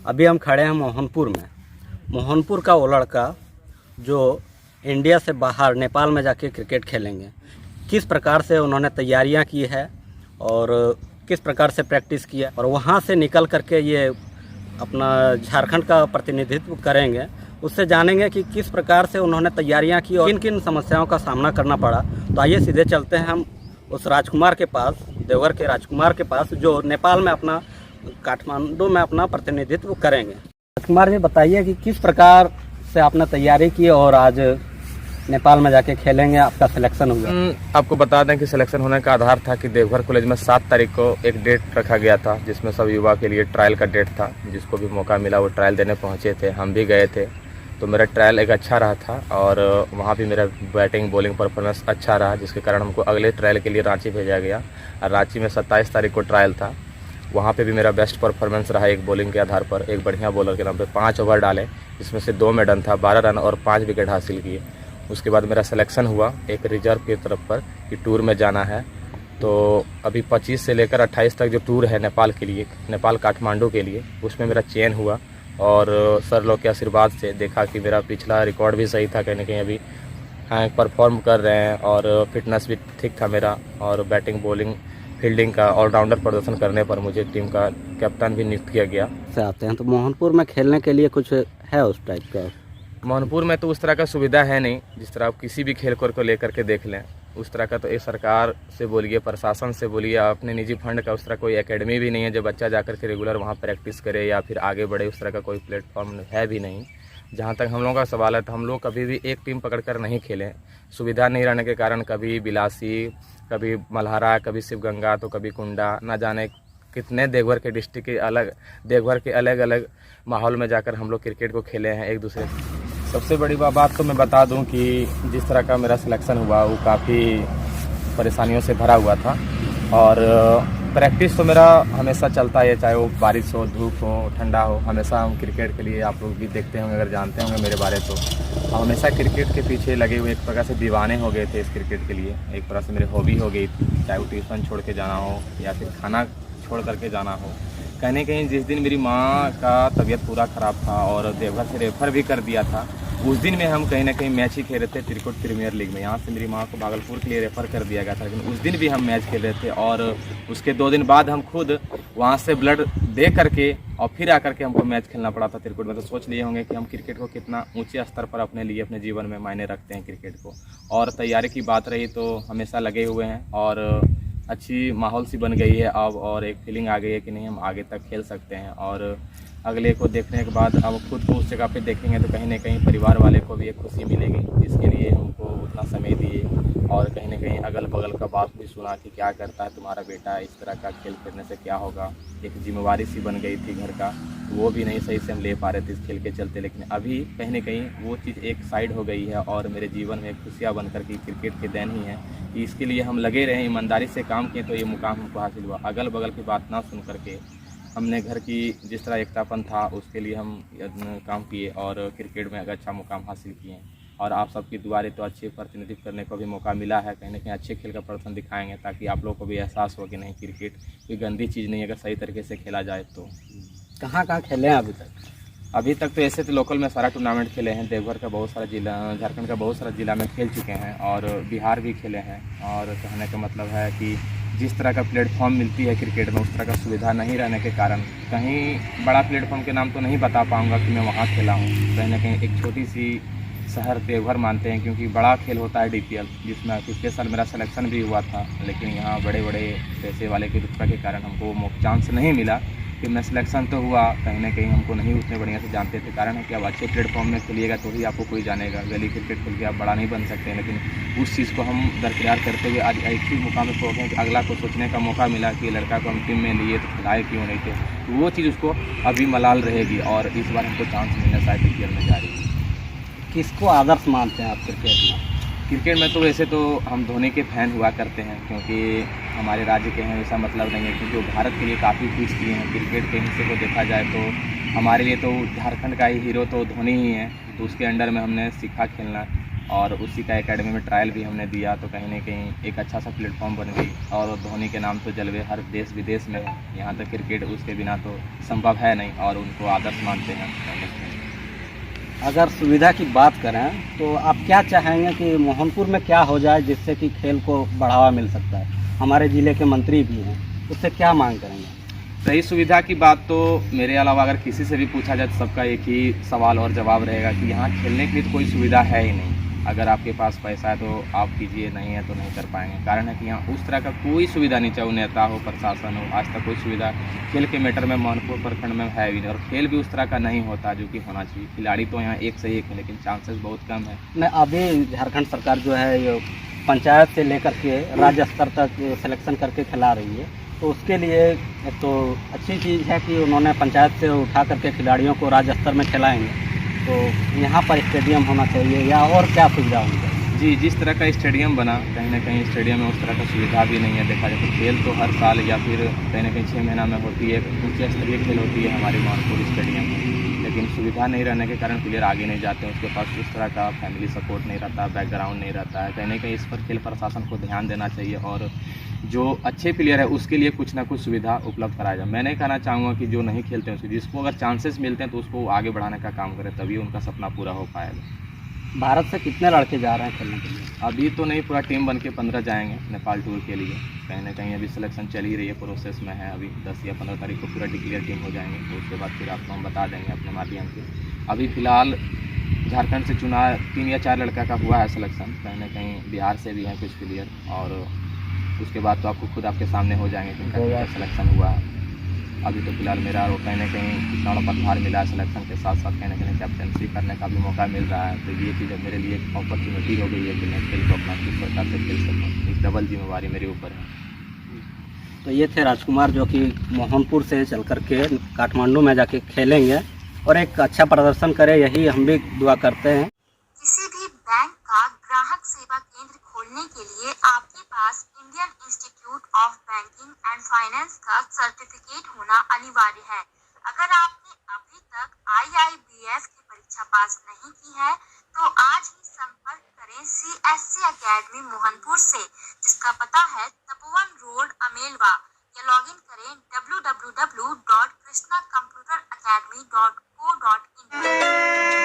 अभी हम खड़े हैं मोहनपुर में। मोहनपुर का वो लड़का जो इंडिया से बाहर नेपाल में जाके क्रिकेट खेलेंगे, किस प्रकार से उन्होंने तैयारियां की है और किस प्रकार से प्रैक्टिस किया और वहां से निकल करके ये अपना झारखंड का प्रतिनिधित्व करेंगे, उससे जानेंगे कि किस प्रकार से उन्होंने तैयारियां की और किन किन समस्याओं का सामना करना पड़ा। तो आइए सीधे चलते हैं हम उस राजकुमार के पास, देवघर के राजकुमार के पास, जो नेपाल में अपना, काठमांडू में अपना प्रतिनिधित्व करेंगे। राजकुमार जी, बताइए कि किस प्रकार से आपने तैयारी की और आज नेपाल में जाके खेलेंगे, आपका सिलेक्शन हुआ। आपको बता दें कि सिलेक्शन होने का आधार था कि देवघर कॉलेज में 7 तारीख को एक डेट रखा गया था, जिसमें सब युवा के लिए ट्रायल का डेट था। जिसको भी मौका मिला वो ट्रायल देने पहुंचे थे, हम भी गए थे। तो मेरा ट्रायल एक अच्छा रहा था और वहाँ भी मेरा बैटिंग बॉलिंग परफॉर्मेंस अच्छा रहा, जिसके कारण हमको अगले ट्रायल के लिए रांची भेजा गया। और रांची में 27 तारीख को ट्रायल था। वहाँ पे भी मेरा बेस्ट परफॉर्मेंस रहा। एक बॉलिंग के आधार पर एक बढ़िया बॉलर के नाम पे 5 ओवर डाले, जिसमें से 2 मेडन था, 12 रन और 5 विकेट हासिल किए। उसके बाद मेरा सिलेक्शन हुआ एक रिजर्व की तरफ पर कि टूर में जाना है। तो अभी 25 से लेकर 28 तक जो टूर है नेपाल के लिए, नेपाल काठमांडू के लिए, उसमें मेरा चयन हुआ। और सर लोग के आशीर्वाद से देखा कि मेरा पिछला रिकॉर्ड भी सही था, कहीं ना कहीं अभी परफॉर्म कर रहे हैं और फिटनेस भी ठीक था मेरा। और बैटिंग बॉलिंग फील्डिंग का ऑलराउंडर प्रदर्शन करने पर मुझे टीम का कैप्टन भी नियुक्त किया गया। से आते हैं तो मोहनपुर में खेलने के लिए कुछ है उस टाइप का? मोहनपुर में तो उस तरह का सुविधा है नहीं, जिस तरह आप किसी भी खेल को लेकर के देख लें उस तरह का। तो एक सरकार से बोलिए, प्रशासन से बोलिए, अपने निजी फंड का उस तरह कोई एकेडमी भी नहीं है जो बच्चा जाकर के रेगुलर वहाँ प्रैक्टिस करे या फिर आगे बढ़े। उस तरह का कोई प्लेटफॉर्म है भी नहीं। जहाँ तक हम लोगों का सवाल है तो हम लोग कभी भी एक टीम पकड़कर नहीं खेले। सुविधा नहीं रहने के कारण कभी बिलासी, कभी मल्हारा, कभी शिवगंगा, तो कभी कुंडा, ना जाने कितने देवघर के डिस्ट्रिक्ट के अलग, देवघर के अलग अलग माहौल में जाकर हम लोग क्रिकेट को खेले हैं एक दूसरे। सबसे बड़ी बात तो मैं बता दूं कि जिस तरह का मेरा सिलेक्शन हुआ वो काफ़ी परेशानियों से भरा हुआ था। और प्रैक्टिस तो मेरा हमेशा चलता है, चाहे वो बारिश हो, धूप हो, ठंडा हो। हमेशा हम क्रिकेट के लिए, आप लोग भी देखते होंगे अगर जानते होंगे मेरे बारे, तो हम हमेशा क्रिकेट के पीछे लगे हुए, एक प्रकार से दीवाने हो गए थे इस क्रिकेट के लिए। एक प्रकार से मेरी हॉबी हो गई थी, चाहे वो ट्यूशन छोड़ के जाना हो या फिर खाना छोड़ करके जाना हो। कहीं कहीं जिस दिन मेरी माँ का तबीयत पूरा ख़राब था और देवघर से रेफ़र भी कर दिया था, उस दिन में हम कहीं ना कहीं मैच ही खेल रहे थे त्रिकुट प्रीमियर लीग में। यहाँ से मेरी माँ को भागलपुर के लिए रेफ़र कर दिया गया था, लेकिन उस दिन भी हम मैच खेल रहे थे। और उसके 2 दिन बाद हम खुद वहाँ से ब्लड दे करके और फिर आकर के हमको मैच खेलना पड़ा था त्रिकुट में। तो सोच लिए होंगे कि हम क्रिकेट को कितना ऊँचे स्तर पर अपने लिए, अपने जीवन में मायने रखते हैं क्रिकेट को। और तैयारी की बात रही तो हमेशा लगे हुए हैं और अच्छी माहौल सी बन गई है अब, और एक फीलिंग आ गई है कि नहीं हम आगे तक खेल सकते हैं। और अगले को देखने के बाद अब खुद को उस जगह पे देखेंगे तो कहीं ना कहीं परिवार वाले को भी एक खुशी मिलेगी, जिसके लिए हमको उतना समय दिए। और कहीं ना कहीं अगल बगल का बात भी सुना कि क्या करता है तुम्हारा बेटा, इस तरह का खेल खेलने से क्या होगा। एक जिम्मेवारी सी बन गई थी घर का, वो भी नहीं सही से हम ले पा रहे थे इस खेल के चलते। लेकिन अभी कहीं ना कहीं वो चीज़ एक साइड हो गई है और मेरे जीवन में खुशियाँ बनकर के क्रिकेट के देन ही है कि इसके लिए हम लगे रहे, ईमानदारी से काम किए तो ये मुकाम हमको हासिल हुआ। अगल बगल की बात ना सुन करके हमने घर की जिस तरह एकतापन था उसके लिए हम काम किए और क्रिकेट में अच्छा मुकाम हासिल किए। और आप सबकी दुआरे तो अच्छे प्रतिनिधित्व करने को भी मौका मिला है, कहीं ना कहीं अच्छे खेल का प्रदर्शन दिखाएंगे ताकि आप लोगों को भी एहसास हो कि नहीं क्रिकेट कोई गंदी चीज़ नहीं है, अगर सही तरीके से खेला जाए तो। कहाँ कहाँ खेले हैं अभी तक? अभी तक तो ऐसे तो लोकल में सारा टूर्नामेंट खेले हैं, देवघर का बहुत सारा जिला, झारखंड का बहुत सारा जिला में खेल चुके हैं और बिहार भी खेले हैं। और कहने का मतलब है कि जिस तरह का प्लेटफॉर्म मिलती है क्रिकेट में उस तरह का सुविधा नहीं रहने के कारण कहीं बड़ा प्लेटफॉर्म के नाम तो नहीं बता पाऊँगा कि मैं वहाँ खेला हूँ। कहीं ना कहीं एक छोटी सी शहर देवघर मानते हैं, क्योंकि बड़ा खेल होता है DPL, जिसमें पिछले साल मेरा सिलेक्शन भी हुआ था। लेकिन यहाँ बड़े बड़े पैसे वाले की रुतबा के कारण हमको चांस नहीं मिला कि मैं सिलेक्शन तो हुआ, कहीं ना कहीं हमको नहीं उतने बढ़िया से जानते थे। कारण है कि अब अच्छे प्लेटफॉर्म में खेलिएगा तो ही आपको कोई जानेगा। गली क्रिकेट खेल के आप बड़ा नहीं बन सकते हैं, लेकिन उस चीज़ को हम दरकिनार करते हुए आज एक ही मुकाम में पहुँचे कि अगला को सोचने का मौका मिला कि लड़का को हम टीम में लिए तो खिलाए क्यों नहीं थे। तो वो चीज़ उसको अभी मलाल रहेगी और इस बार हमको चांस मिलना शायद DPL में जा रही है। किसको आदर्श मानते हैं आप क्रिकेट में? क्रिकेट में तो वैसे तो हम धोनी के फ़ैन हुआ करते हैं, क्योंकि हमारे राज्य के हैं ऐसा मतलब नहीं है, क्योंकि वो भारत के लिए काफ़ी कुछ किए हैं। क्रिकेट के हिस्से को देखा जाए तो हमारे लिए तो झारखंड का ही हीरो तो धोनी ही है, तो उसके अंडर में हमने सीखा खेलना। और उसी का एकेडमी में ट्रायल भी हमने दिया, तो कहीं ना कहीं एक अच्छा सा प्लेटफॉर्म बन गई। और धोनी के नाम तो जलवे हर देश विदेश में है, यहाँ तक क्रिकेट उसके बिना तो संभव है नहीं, और उनको आदर्श मानते हैं। अगर सुविधा की बात करें तो आप क्या चाहेंगे कि मोहनपुर में क्या हो जाए जिससे कि खेल को बढ़ावा मिल सकता है? हमारे ज़िले के मंत्री भी हैं, उससे क्या मांग करेंगे? सही सुविधा की बात तो मेरे अलावा अगर किसी से भी पूछा जाए तो सबका एक ही सवाल और जवाब रहेगा कि यहाँ खेलने के लिए तो कोई सुविधा है ही नहीं। अगर आपके पास पैसा है तो आप कीजिए, नहीं है तो नहीं कर पाएंगे। कारण है कि यहाँ उस तरह का कोई सुविधा नहीं, चाहे नेता हो, प्रशासन हो, आज तक कोई सुविधा खेल के मैटर में मोहनपुर प्रखंड में है भी नहीं। और खेल भी उस तरह का नहीं होता जो कि होना चाहिए। खिलाड़ी तो यहाँ एक से एक है, लेकिन चांसेस बहुत कम है। नहीं, अभी झारखंड सरकार जो है ये पंचायत से लेकर के राज्य स्तर तक सिलेक्शन करके खिला रही है, तो उसके लिए तो अच्छी चीज़ है कि उन्होंने पंचायत से उठा करके खिलाड़ियों को राज्य स्तर में खिलाएंगे। तो यहाँ पर स्टेडियम होना चाहिए या और क्या सुविधा होनी चाहिए? जी, जिस तरह का स्टेडियम बना, कहीं ना कहीं स्टेडियम में उस तरह का सुविधा भी नहीं है। देखा जाए तो खेल तो हर साल या फिर कहीं ना कहीं 6 महीना में होती है, उच्च स्तरीय खेल होती है हमारी मोहनपुर स्टेडियम में, लेकिन सुविधा नहीं रहने के कारण प्लेयर आगे नहीं जाते हैं। उसके पास उस तरह का फैमिली सपोर्ट नहीं रहता, बैकग्राउंड नहीं रहता है। कहीं ना कहीं इस पर खेल प्रशासन को ध्यान देना चाहिए और जो अच्छे प्लेयर है उसके लिए कुछ ना कुछ सुविधा उपलब्ध कराया जाए। मैं नहीं कहना चाहूँगा कि जो नहीं खेलते हैं उसको, जिसको अगर चांसेस मिलते हैं तो उसको आगे बढ़ाने का काम करें, तभी उनका सपना पूरा हो पाएगा। भारत से कितने लड़के जा रहे हैं खेलने के लिए? अभी तो नहीं, पूरा टीम बन के 15 जाएंगे नेपाल टूर के लिए। कहीं ना कहीं अभी सिलेक्शन चल ही रही है, प्रोसेस में है। अभी 10 या 15 तारीख को पूरा डिक्लेयर टीम हो जाएंगे, तो उसके बाद फिर आपको हम बता देंगे अपने माध्यम से। अभी फ़िलहाल झारखंड से चुना 3 या 4 लड़का का हुआ है सिलेक्शन, कहीं ना कहीं बिहार से भी हैं कुछ प्लेयर, और उसके बाद तो आपको खुद आपके सामने हो जाएंगे कि उनका सिलेक्शन हुआ है। अभी तो फिलहाल मेरा वो कहीं ना कहीं किसानों पर भार मिला है, सिलेक्शन के साथ साथ कहीं ना कहीं कैप्टनसी करने का भी मौका मिल रहा है। तो ये चीज़ अब मेरे लिए एक अपॉर्चुनिटी हो गई है कि मैं खेल को अपना किस प्रकार से खेल सकूँ। एक डबल जिम्मेवारी मेरे ऊपर है। तो ये थे राजकुमार, जो कि मोहनपुर से चल कर के काठमांडू में जाके खेलेंगे और एक अच्छा प्रदर्शन करें, यही हम भी दुआ करते हैं। किसी भी बैंक का ग्राहक सेवा केंद्र खोलने के लिए आपके पास Indian Institute of Banking and Finance का सर्टिफिकेट होना अनिवार्य है। अगर आपने अभी तक IIBF की परीक्षा पास नहीं की है तो आज ही संपर्क करें CSC अकेडमी मोहनपुर से, जिसका पता है तपोवन रोड अमेलवा, या लॉगिन करें www.krishnacomputeracademy.co.in।